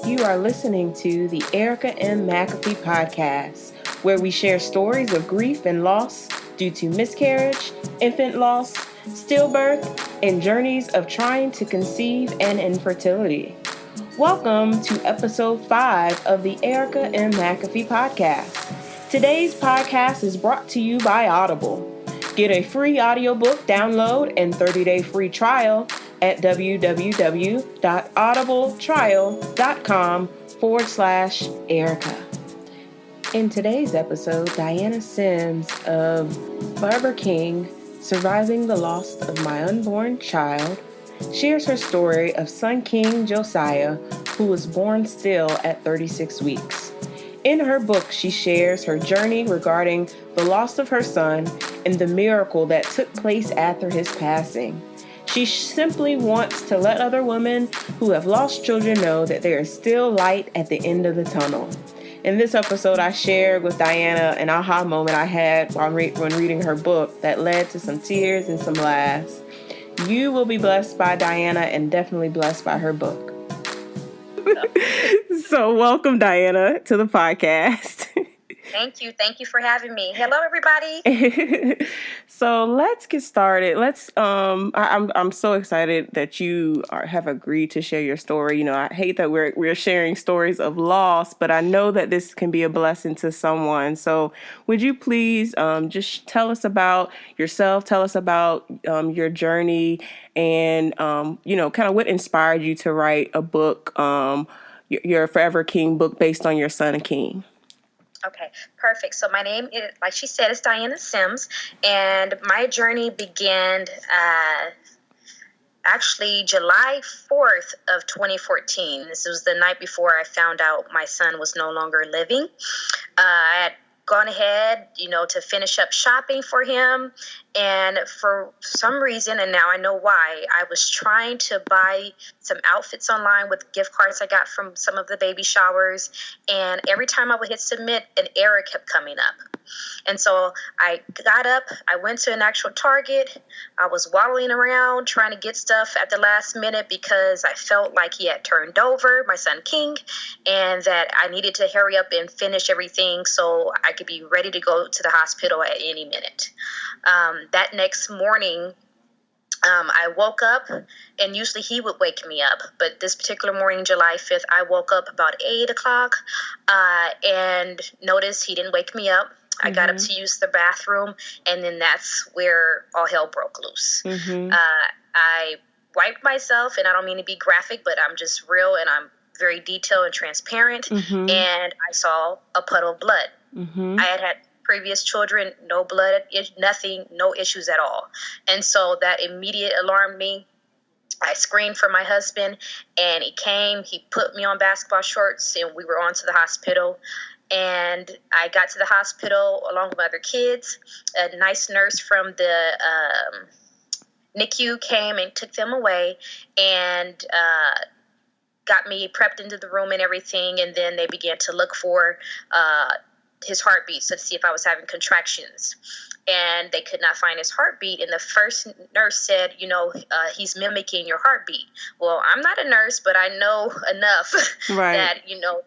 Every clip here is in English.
You are listening to the Erica M. McAfee podcast, where we share stories of grief and loss due to miscarriage, infant loss, stillbirth, and journeys of trying to conceive and infertility. Welcome to episode 5 of the Erica M. McAfee podcast. Today's podcast is brought to you by Audible. Get a free audiobook download and 30-day free trial at www.audibletrial.com/Erica. In today's episode, Diana Sims of Forever King, Surviving the Loss of My Unborn Child, shares her story of son King Josiah, who was born still at 36 weeks. In her book, she shares her journey regarding the loss of her son and the miracle that took place after his passing. She simply wants to let other women who have lost children know that there is still light at the end of the tunnel. In this episode, I shared with Diana an aha moment I had when reading her book that led to some tears and some laughs. You will be blessed by Diana and definitely blessed by her book. So welcome, Diana, to the podcast. Thank you. Thank you for having me. Hello, everybody. So let's get started. I'm so excited that you have agreed to share your story. You know, I hate that we're sharing stories of loss, but I know that this can be a blessing to someone. So would you please just tell us about yourself, tell us about your journey, and kind of what inspired you to write a book, your Forever King book based on your son King. Okay, perfect. So my name is, like she said, is Diana Sims, and my journey began actually July 4th of 2014. This was the night before I found out my son was no longer living. I had gone ahead, to finish up shopping for him. And for some reason, and now I know why, I was trying to buy some outfits online with gift cards I got from some of the baby showers. And every time I would hit submit, an error kept coming up. And so I got up, I went to an actual Target. I was waddling around trying to get stuff at the last minute because I felt like he had turned over, my son King, and that I needed to hurry up and finish everything so I could be ready to go to the hospital at any minute. That next morning, I woke up, and usually he would wake me up. But this particular morning, July 5th, I woke up about 8 o'clock and noticed he didn't wake me up. I got up to use the bathroom, and then that's where all hell broke loose. I wiped myself, and I don't mean to be graphic, but I'm just real, and I'm very detailed and transparent, and I saw a puddle of blood. I had previous children, no blood, nothing, no issues at all. And so that immediately alarmed me. I screamed for my husband, and he came, he put me on basketball shorts, and we were on to the hospital. And I got to the hospital along with other kids. A nice nurse from the NICU came and took them away and got me prepped into the room and everything. And then they began to look for his heartbeat, so to see if I was having contractions. And they could not find his heartbeat. And the first nurse said, he's mimicking your heartbeat. Well, I'm not a nurse, but I know enough that,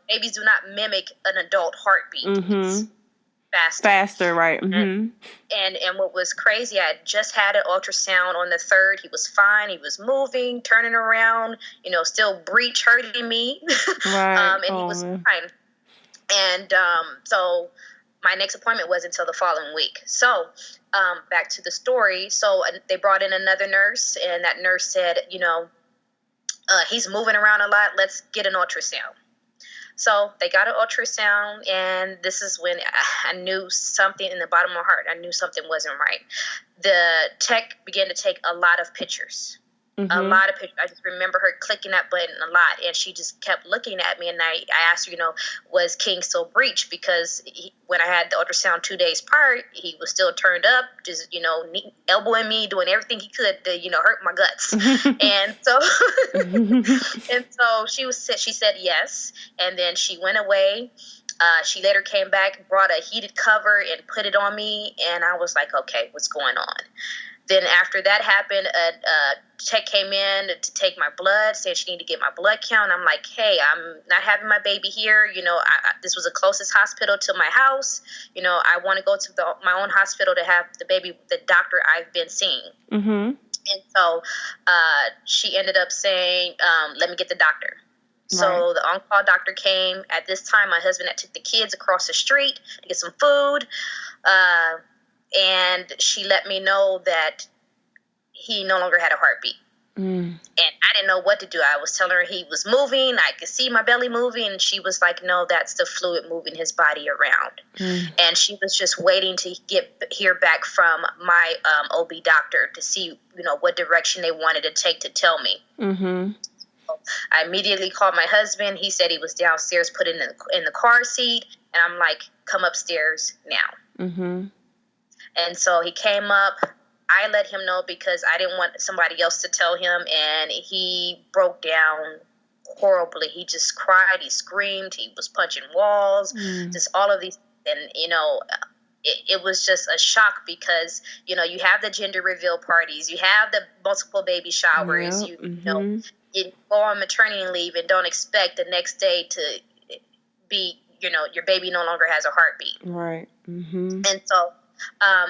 babies do not mimic an adult heartbeat. It's faster, right. And what was crazy, I had just had an ultrasound on the 3rd. He was fine. He was moving, turning around, still breech hurting me. Right. And he was fine. And so my next appointment was until the following week. So back to the story. So they brought in another nurse, and that nurse said, he's moving around a lot. Let's get an ultrasound. So they got an ultrasound, and this is when I knew something in the bottom of my heart. I knew something wasn't right. The tech began to take a lot of pictures. A lot of pictures. I just remember her clicking that button a lot, and she just kept looking at me. And I asked her, was King still breached? Because when I had the ultrasound 2 days prior, he was still turned up, just elbowing me, doing everything he could to hurt my guts. And so, she said yes, and then she went away. She later came back, brought a heated cover, and put it on me, and I was like, okay, what's going on? Then after that happened, a tech came in to take my blood, saying she needed to get my blood count. I'm like, hey, I'm not having my baby here. This was the closest hospital to my house. I want to go to my own hospital to have the baby with the doctor I've been seeing. Mm-hmm. And so she ended up saying, let me get the doctor. So Right. the on-call doctor came. At this time, my husband had took the kids across the street to get some food. And she let me know that he no longer had a heartbeat. Mm. And I didn't know what to do. I was telling her he was moving. I could see my belly moving. And she was like, no, that's the fluid moving his body around. Mm. And she was just waiting to hear back from my OB doctor to see, what direction they wanted to take to tell me. Mm-hmm. I immediately called my husband. He said he was downstairs put in the car seat. And I'm like, come upstairs now. Mm-hmm. And so he came up. I let him know because I didn't want somebody else to tell him. And he broke down horribly. He just cried. He screamed. He was punching walls. Just all of these. And, it was just a shock because, you have the gender reveal parties. You have the multiple baby showers. Yep. You go on maternity leave and don't expect the next day to be, your baby no longer has a heartbeat. Right. Mm-hmm. And so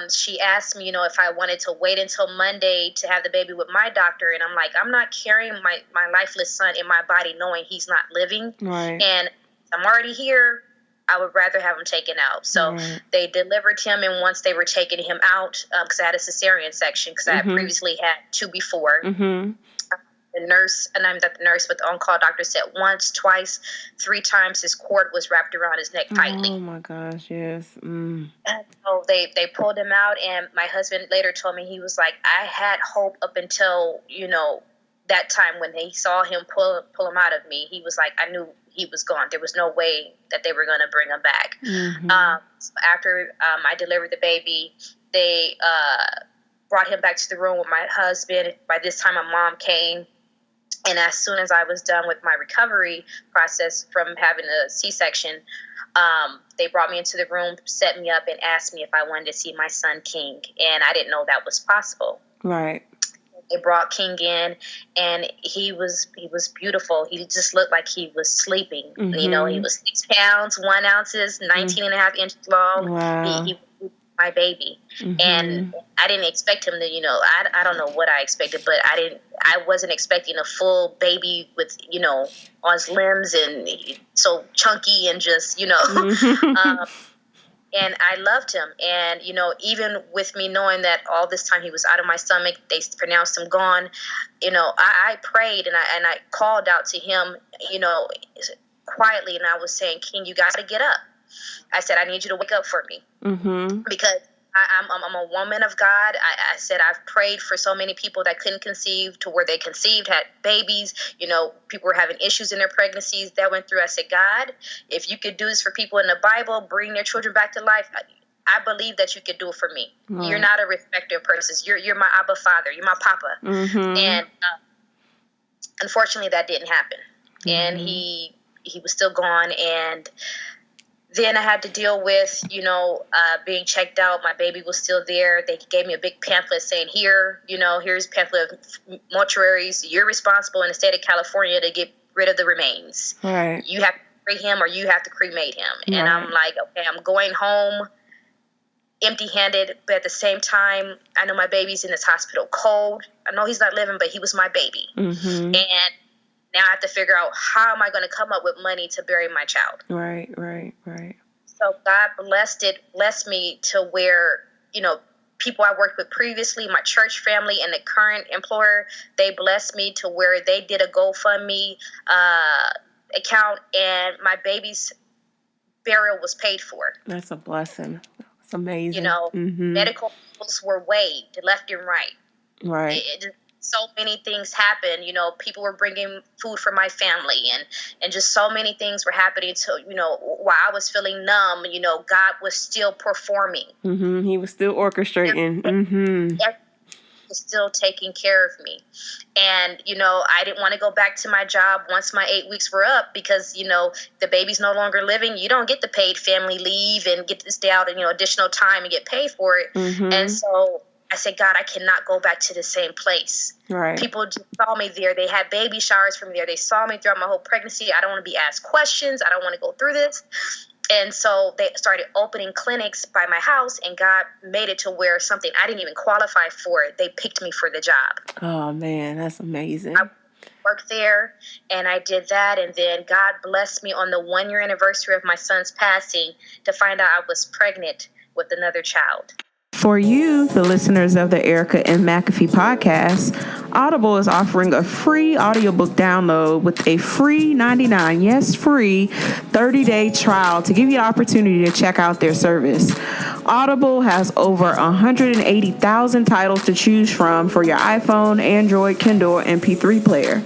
she asked me, if I wanted to wait until Monday to have the baby with my doctor. And I'm like, I'm not carrying my lifeless son in my body knowing he's not living. Right. And I'm already here. I would rather have him taken out. So Right. they delivered him. And once they were taking him out, because I had a cesarean section, because I had previously had 2 before. Mm-hmm. The nurse, and I'm not the nurse, but the on-call doctor said once, twice, 3 times his cord was wrapped around his neck tightly. Oh my gosh, yes. Mm. And so they pulled him out, and my husband later told me, he was like, I had hope up until, that time when he saw him pull him out of me. He was like, I knew he was gone. There was no way that they were going to bring him back. Mm-hmm. So after I delivered the baby, they brought him back to the room with my husband. By this time, my mom came. And as soon as I was done with my recovery process from having a C-section, they brought me into the room, set me up, and asked me if I wanted to see my son, King. And I didn't know that was possible. Right. They brought King in, and he was beautiful. He just looked like he was sleeping. Mm-hmm. He was 6 pounds, 1 ounces, 19 and a half inches long. Wow. He was my baby. Mm-hmm. And I didn't expect him to, I don't know what I expected, but I wasn't expecting a full baby with, on his limbs and so chunky and just, and I loved him. And, even with me knowing that all this time he was out of my stomach, they pronounced him gone, I prayed and I called out to him, quietly. And I was saying, King, you got to get up. I said, I need you to wake up for me. Mm-hmm. Because I'm a woman of God. I said I've prayed for so many people that couldn't conceive to where they conceived, had babies. People were having issues in their pregnancies that went through. I said, God, if you could do this for people in the Bible, bring their children back to life, I believe that you could do it for me. Right. You're not a respecter of persons. You're my Abba Father. You're my Papa. Mm-hmm. And unfortunately, that didn't happen. Mm-hmm. And he was still gone. And then I had to deal with, being checked out. My baby was still there. They gave me a big pamphlet saying, here's a pamphlet of mortuaries. You're responsible in the state of California to get rid of the remains. Right. You have to bury him or you have to cremate him. Right. And I'm like, okay, I'm going home empty-handed. But at the same time, I know my baby's in this hospital cold. I know he's not living, but he was my baby. Mm-hmm. And now I have to figure out how am I going to come up with money to bury my child. Right. So God blessed me to where, people I worked with previously, my church family and the current employer, they blessed me to where they did a GoFundMe account and my baby's burial was paid for. That's a blessing. That's amazing. Mm-hmm. Medical bills were waived left and right. Right. So many things happened, people were bringing food for my family and just so many things were happening to, while I was feeling numb, God was still performing. Mm-hmm. He was still orchestrating. Mm-hmm. He was still taking care of me. And, I didn't want to go back to my job once my 8 weeks were up because, the baby's no longer living. You don't get the paid family leave and get to stay out, additional time and get paid for it. Mm-hmm. And so I said, God, I cannot go back to the same place. Right. People just saw me there. They had baby showers from there. They saw me throughout my whole pregnancy. I don't want to be asked questions. I don't want to go through this. And so they started opening clinics by my house, and God made it to where something I didn't even qualify for, they picked me for the job. Oh, man, that's amazing. I worked there, and I did that, and then God blessed me on the 1-year anniversary of my son's passing to find out I was pregnant with another child. For you, the listeners of the Erica and McAfee podcast, Audible is offering a free audiobook download with a free 30-day trial to give you the opportunity to check out their service. Audible has over 180,000 titles to choose from for your iPhone, Android, Kindle, or MP3 player.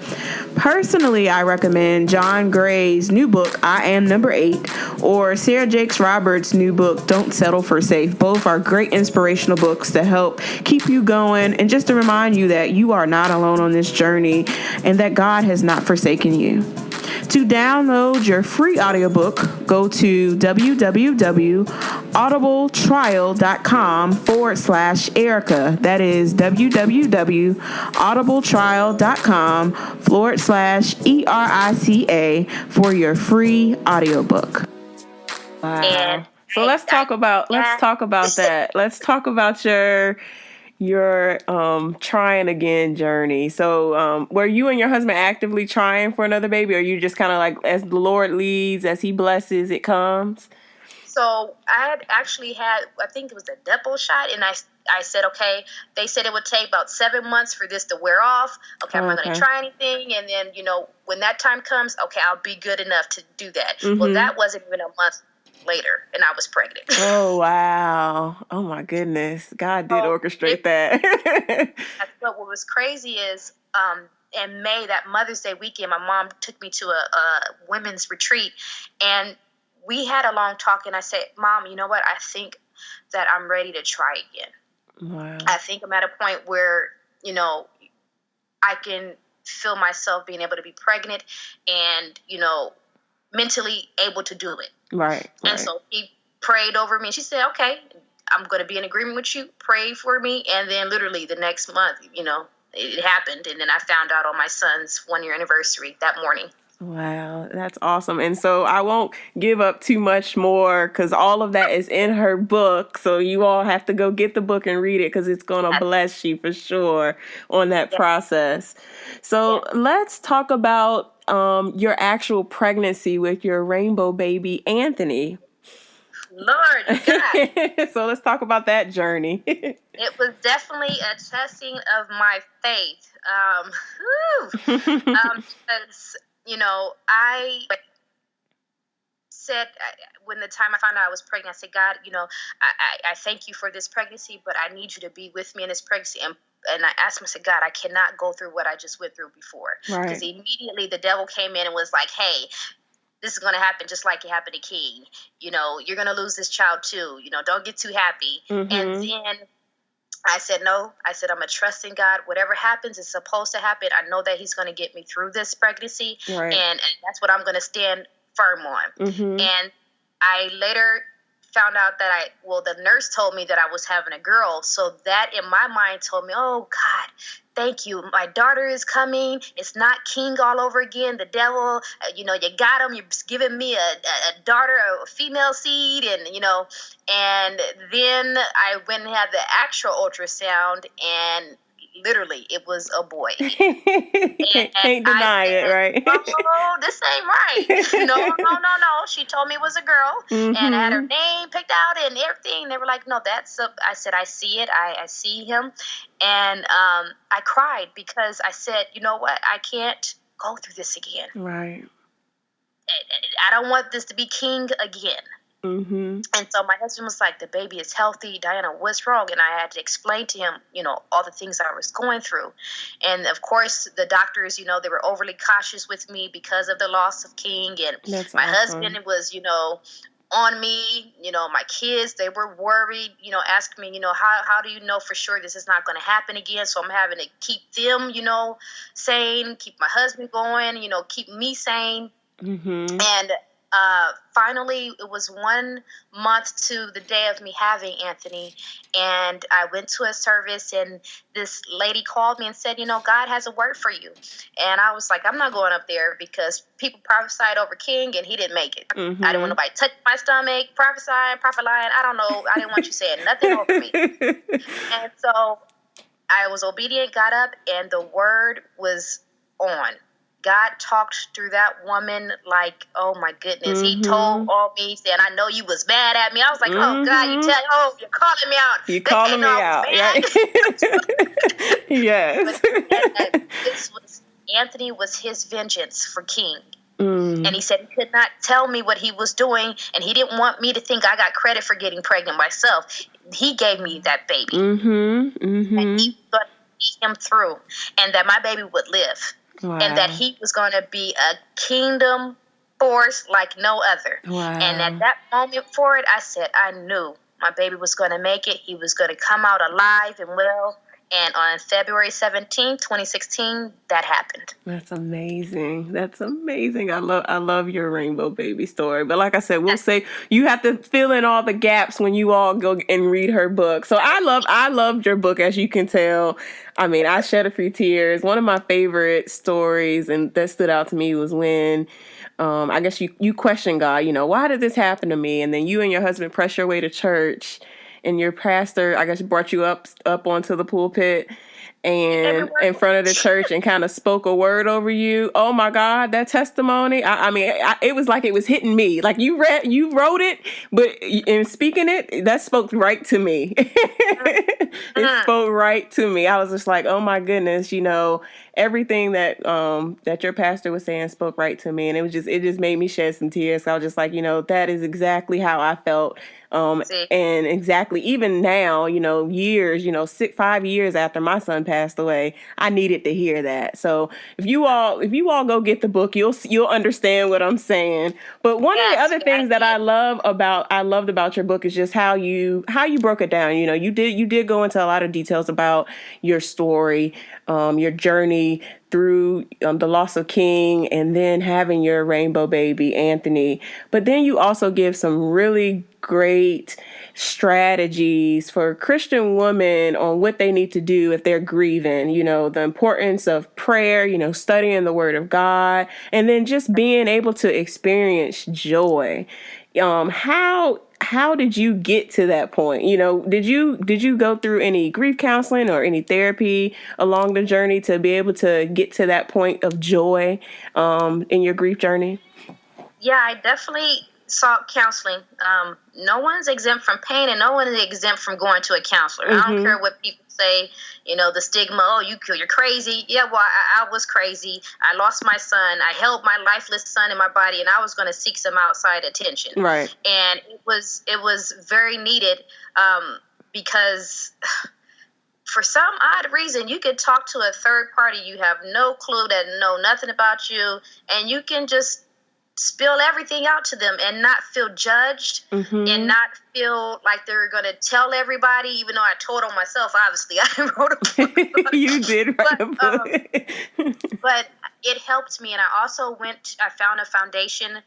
Personally, I recommend John Gray's new book, I Am Number 8, or Sarah Jakes Roberts' new book, Don't Settle for Safe. Both are great inspirational books to help keep you going and just to remind you that you are not alone on this journey and that God has not forsaken you. To download your free audiobook, go to www.audibletrial.com/Erica. That is www.audibletrial.com/ERICA for your free audiobook. Wow. And So let's talk about that. Let's talk about your trying again journey. So were you and your husband actively trying for another baby, or are you just kind of like, as the Lord leads, as he blesses, it comes? So I had actually had, I think it was a depot shot, and I said, okay, they said it would take about 7 months for this to wear off. Okay, I'm not going to try anything. And then, when that time comes, okay, I'll be good enough to do that. Mm-hmm. Well, that wasn't even a month later, and I was pregnant. Oh, wow. Oh, my goodness. God did orchestrate that. But what was crazy is in May, that Mother's Day weekend, my mom took me to a women's retreat, and we had a long talk, and I said, Mom, you know what? I think that I'm ready to try again. Wow. I think I'm at a point where, I can feel myself being able to be pregnant and, mentally able to do it. Right. And so he prayed over me. She said, okay, I'm going to be in agreement with you. Pray for me. And then literally the next month, it happened. And then I found out on my son's 1-year anniversary that morning. Wow, that's awesome. And so I won't give up too much more because all of that is in her book. So you all have to go get the book and read it because it's going to bless you for sure on that process. So let's talk about your actual pregnancy with your rainbow baby, Anthony. Lord God. So let's talk about that journey. It was definitely a testing of my faith. Because, I said, when the time I found out I was pregnant, I said, God, I thank you for this pregnancy, but I need you to be with me in this pregnancy. And I asked him, I said, God, I cannot go through what I just went through before. Because immediately the devil came in and was like, hey, this is going to happen just like it happened to King. You're going to lose this child too. Don't get too happy. Mm-hmm. And then I said, no. I said, I'm going to trust in God. Whatever happens is supposed to happen. I know that he's going to get me through this pregnancy. Right. And that's what I'm going to stand firm on. Mm-hmm. And I later found out that the nurse told me that I was having a girl. So that in my mind told me, oh, God, thank you. My daughter is coming. It's not King all over again. The devil, you got him. You're giving me a daughter, a female seed. And then I went and had the actual ultrasound, and literally it was a boy. Can't deny it, right? Oh, this ain't right. No. She told me it was a girl, mm-hmm. and I had her name picked out and everything. They were like, no, I said, I see it. I see him. And I cried because I said, you know what? I can't go through this again. Right. I don't want this to be King again. Mm-hmm. And so my husband was like, the baby is healthy. Diana, what's wrong? And I had to explain to him, all the things I was going through. And of course, the doctors, they were overly cautious with me because of the loss of King. And that's my awesome. husband was, on me, my kids, they were worried, asking me, how do you know for sure this is not going to happen again? So I'm having to keep them, sane, keep my husband going, keep me sane. Mm-hmm. And Finally, it was 1 month to the day of me having Anthony, and I went to a service, and this lady called me and said, God has a word for you. And I was like, I'm not going up there because people prophesied over King, and he didn't make it. Mm-hmm. I didn't want nobody touching my stomach, prophet lying. I don't know. I didn't want you saying nothing over me. And so I was obedient, got up, and the word was on. God talked through that woman like, oh my goodness. Mm-hmm. He told all me, saying, I know you was mad at me. I was like, oh God, you're calling me out. You're calling me out. Right? Yes. But Anthony was his vengeance for King. And he said he could not tell me what he was doing, and he didn't want me to think I got credit for getting pregnant myself. He gave me that baby. And he was going to see him through, and that my baby would live. Wow. And that he was going to be a kingdom force like no other. Wow. And at that moment for it, I said, I knew my baby was going to make it. He was going to come out alive and well. And on February 17th, 2016, that happened. That's amazing. That's amazing. I love your rainbow baby story. But like I said, we'll say you have to fill in all the gaps when you all go and read her book. So I loved your book, as you can tell. I mean, I shed a few tears. One of my favorite stories and that stood out to me was when I guess you question God, why did this happen to me? And then you and your husband press your way to church. And your pastor, I guess, brought you up onto the pulpit and in front of the church and kind of spoke a word over you. Oh my God, that testimony! I mean, it was like it was hitting me. Like you wrote it, but in speaking it, that spoke right to me. It spoke right to me. I was just like, oh my goodness, everything that that your pastor was saying spoke right to me, and it just made me shed some tears. So I was just like, that is exactly how I felt. And exactly, even now, years, 5 years after my son passed away, I needed to hear that. So if you all go get the book, you'll understand what I'm saying. But one of the other things that I loved about your book is just how you broke it down. You did go into a lot of details about your story, your journey through the loss of King and then having your rainbow baby, Anthony. But then you also give some really great strategies for Christian women on what they need to do if they're grieving, the importance of prayer, studying the Word of God, and then just being able to experience joy. How did you get to that point? Did you go through any grief counseling or any therapy along the journey to be able to get to that point of joy in your grief journey? Yeah, I definitely sought counseling. No one's exempt from pain, and no one is exempt from going to a counselor. I don't care what people say, the stigma, oh, you're crazy. Yeah, well, I was crazy. I lost my son. I held my lifeless son in my body, and I was going to seek some outside attention. Right. And it was very needed because for some odd reason, you could talk to a third party you have no clue, that know nothing about you, and you can just spill everything out to them and not feel judged and not feel like they're going to tell everybody, even though I told on myself. Obviously, I wrote a book. You did write a book. But it helped me. And I also I found a foundation.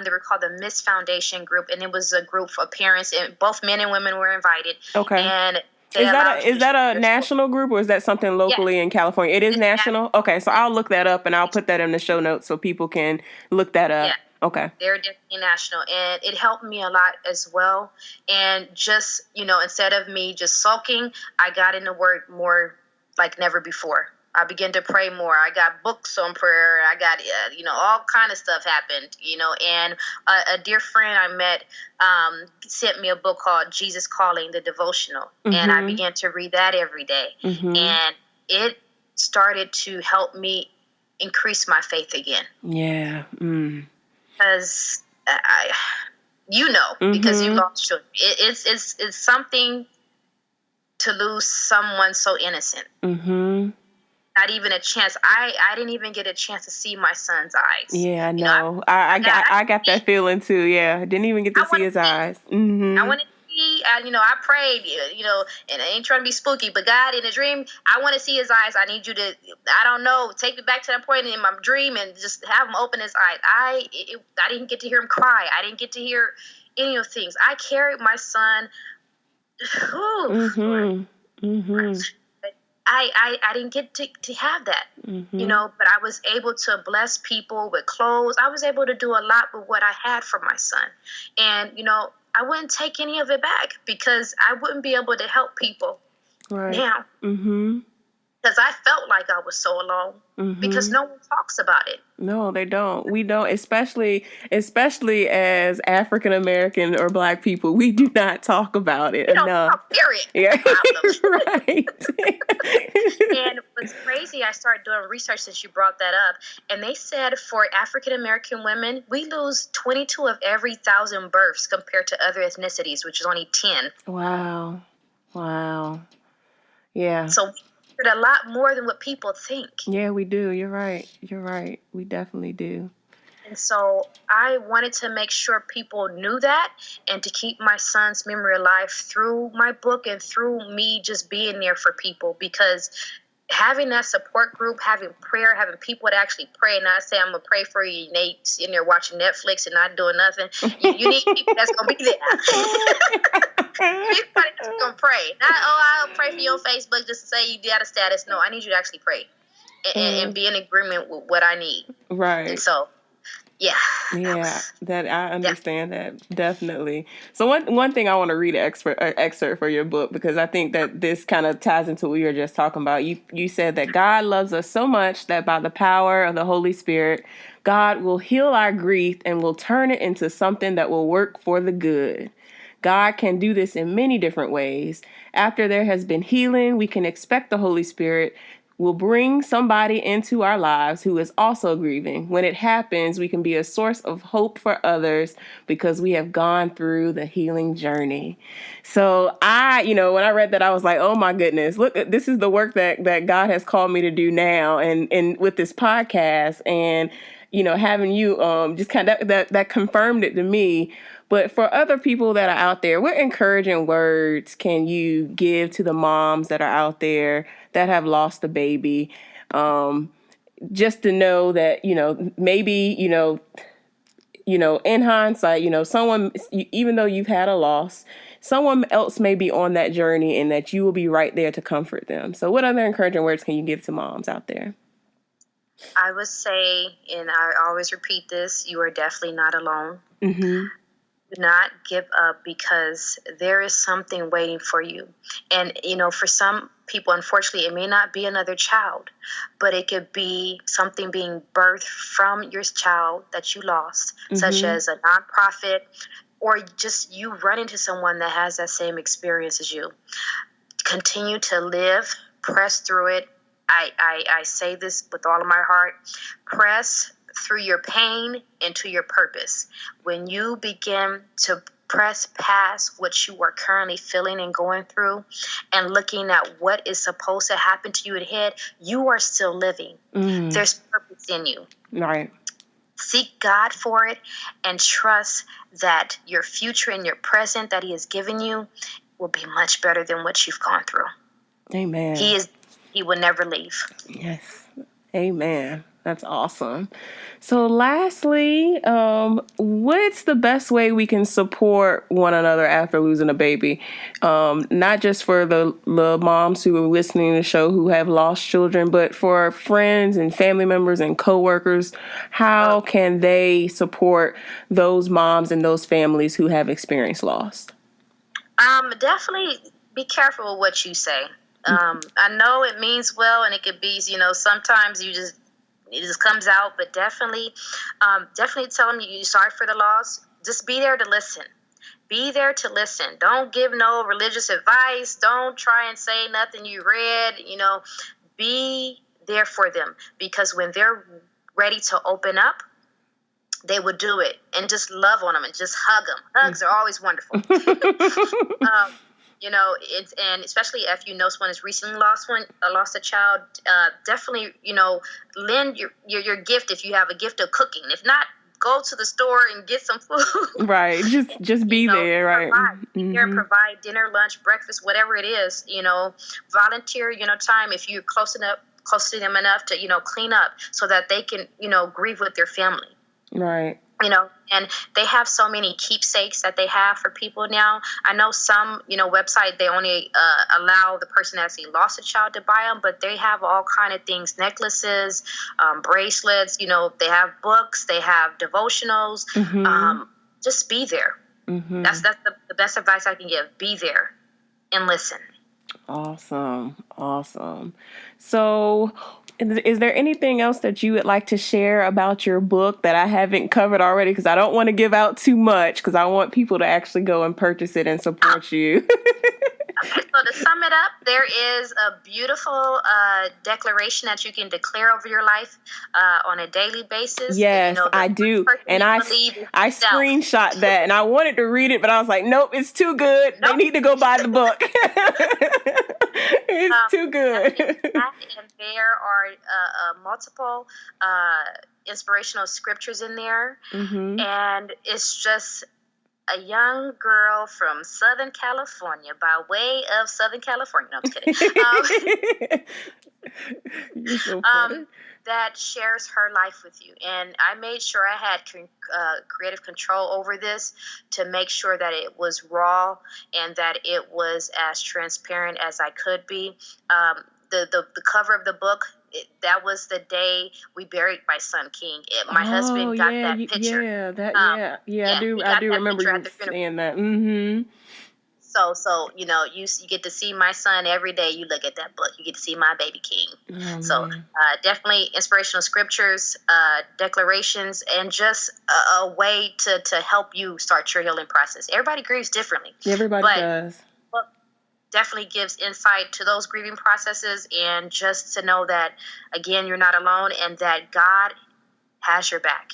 They were called the Miss Foundation Group. And it was a group of parents, and both men and women were invited. Okay. And is that a national group, or is that something locally in California? It is national? Okay, so I'll look that up and I'll put that in the show notes so people can look that up. Yeah. Okay. They're definitely national, and it helped me a lot as well. And just, instead of me just sulking, I got in the Word more like never before. I began to pray more. I got books on prayer. I got, all kind of stuff happened, and a dear friend I met sent me a book called Jesus Calling, the devotional. And I began to read that every day. And it started to help me increase my faith again. Yeah. Because because you lost children. It's something to lose someone so innocent. Not even a chance. I didn't even get a chance to see my son's eyes. Yeah, I know. I got that feeling too. Yeah, I didn't even get to see his eyes. I wanted to see see, I prayed, and I ain't trying to be spooky, but God, in a dream, I want to see his eyes. I need you to, I don't know, take me back to that point in my dream and just have him open his eyes. I didn't get to hear him cry. I didn't get to hear any of things. I carried my son. I didn't get to have that, but I was able to bless people with clothes. I was able to do a lot with what I had for my son. And, I wouldn't take any of it back because I wouldn't be able to help people now. Because I felt like I was so alone because no one talks about it. No, they don't. We don't, especially as African American or Black people, we do not talk about it enough. Period. Yeah, right. And what's crazy, I started doing research since you brought that up, and they said for African American women, we lose 22 of every 1,000 births compared to other ethnicities, which is only 10. Wow. Yeah. So a lot more than what people think. Yeah, we do. You're right. We definitely do. And so I wanted to make sure people knew that and to keep my son's memory alive through my book and through me just being there for people, because having that support group, having prayer, having people that actually pray and not say, I'm going to pray for you, and they sitting there watching Netflix and not doing nothing. You need people that's going to be there. Everybody that's going to pray. Not, I'll pray for you on Facebook just to say you got a status. No, I need you to actually pray and be in agreement with what I need. Right. And so, yeah. That I understand that, definitely. So one thing I want to read an excerpt for your book, because I think that this kind of ties into what we were just talking about. You said that God loves us so much that by the power of the Holy Spirit, God will heal our grief and will turn it into something that will work for the good. God can do this in many different ways. After there has been healing, we can expect the Holy Spirit will bring somebody into our lives who is also grieving. When it happens, we can be a source of hope for others because we have gone through the healing journey. So when I read that, I was like, oh my goodness, look, this is the work that God has called me to do now. And with this podcast and, having you just kind of that confirmed it to me. But for other people that are out there, what encouraging words can you give to the moms that are out there that have lost a baby? Just to know that, maybe, in hindsight, someone, even though you've had a loss, someone else may be on that journey and that you will be right there to comfort them. So what other encouraging words can you give to moms out there? I would say, and I always repeat this, you are definitely not alone. Do not give up, because there is something waiting for you. And, for some people, unfortunately, it may not be another child, but it could be something being birthed from your child that you lost, such as a nonprofit, or just you run into someone that has that same experience as you. Continue to live, press through it. I say this with all of my heart. Press through your pain into your purpose. When you begin to press past what you are currently feeling and going through and looking at what is supposed to happen to you ahead, you are still living. There's purpose in you. Right. Seek God for it and trust that your future and your present that He has given you will be much better than what you've gone through. Amen. He will never leave. Yes. Amen. That's awesome. So lastly, what's the best way we can support one another after losing a baby? Not just for the moms who are listening to the show who have lost children, but for friends and family members and coworkers. How can they support those moms and those families who have experienced loss? Definitely be careful with what you say. I know it means well, and it could be, sometimes it just comes out, but definitely tell them you're sorry for the loss. Just be there to listen. Be there to listen. Don't give no religious advice. Don't try and say nothing you read. Be there for them, because when they're ready to open up, they will do it. And just love on them and just hug them. Hugs are always wonderful. And especially if someone has recently lost a child, definitely, lend your gift if you have a gift of cooking. If not, go to the store and get some food. Right. Just be there, right? Be there, provide dinner, lunch, breakfast, whatever it is, volunteer, time if you're close to them enough to, clean up so that they can, grieve with their family. Right. And they have so many keepsakes that they have for people now. I know some, website, they only allow the person that actually lost a child to buy them, but they have all kind of things, necklaces, bracelets, they have books, they have devotionals. Just be there. That's the best advice I can give. Be there and listen. Awesome. So is there anything else that you would like to share about your book that I haven't covered already? Because I don't want to give out too much because I want people to actually go and purchase it and support you. Okay, so to sum it up, there is a beautiful declaration that you can declare over your life on a daily basis. Yes, I do. And I screenshot that and I wanted to read it, but I was like, nope, it's too good. Nope. They need to go buy the book. It's too good. And there are multiple inspirational scriptures in there. And it's just a young girl from Southern California, by way of Southern California. No, I'm just kidding. You're so funny. That shares her life with you. And I made sure I had creative control over this to make sure that it was raw and that it was as transparent as I could be. The cover of the book, that was the day we buried my son King. My husband got that picture. I do remember you saying that. So you get to see my son every day. You look at that book, you get to see my baby King. So definitely inspirational scriptures, declarations, and just a way to help you start your healing process. Everybody grieves differently. Everybody does. Definitely gives insight to those grieving processes, and just to know that, again, you're not alone and that God has your back.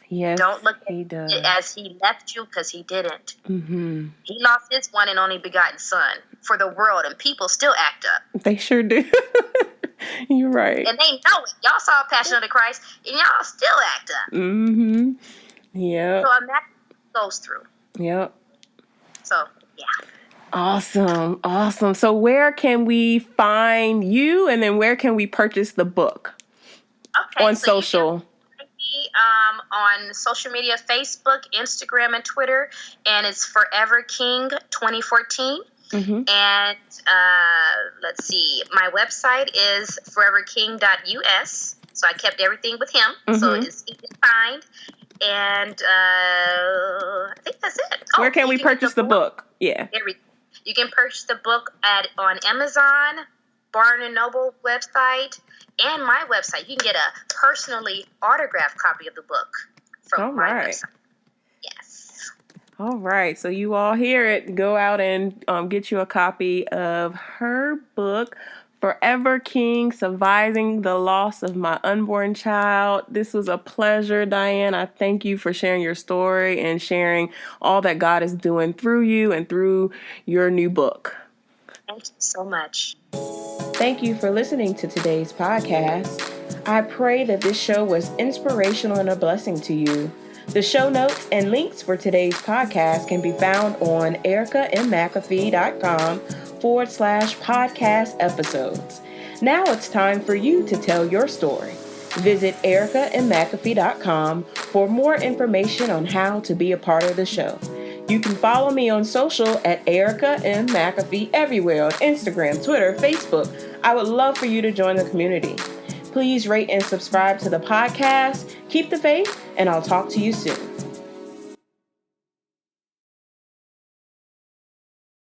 Yes, don't look at it as he left you, because he didn't. He lost his one and only begotten son for the world, and people still act up. They sure do. You're right. And they know it. Y'all saw Passion of the Christ, and y'all still act up. Yeah. So imagine what goes through. Yep. So, yeah. Awesome. So where can we find you, and then where can we purchase the book? Okay. On social. You can me on social media, Facebook, Instagram, and Twitter, and it's Forever King 2014. And let's see, my website is foreverking.us. So I kept everything with him, so it's easy to find. And I think that's it. Where can we purchase the book? Yeah. You can purchase the book on Amazon, Barnes & Noble website, and my website. You can get a personally autographed copy of the book from my website. Yes. All right. So you all hear it. Go out and get you a copy of her book, Forever King, Surviving the Loss of My Unborn Child. This was a pleasure, Diane. I thank you for sharing your story and sharing all that God is doing through you and through your new book. Thank you so much. Thank you for listening to today's podcast. I pray that this show was inspirational and a blessing to you. The show notes and links for today's podcast can be found on ericamcafee.com/podcast episodes. Now it's time for you to tell your story. Visit ericamcafee.com for more information on how to be a part of the show. You can follow me on social at Erica M. McAfee everywhere on Instagram, Twitter, Facebook. I would love for you to join the community. Please rate and subscribe to the podcast. Keep the faith, and I'll talk to you soon.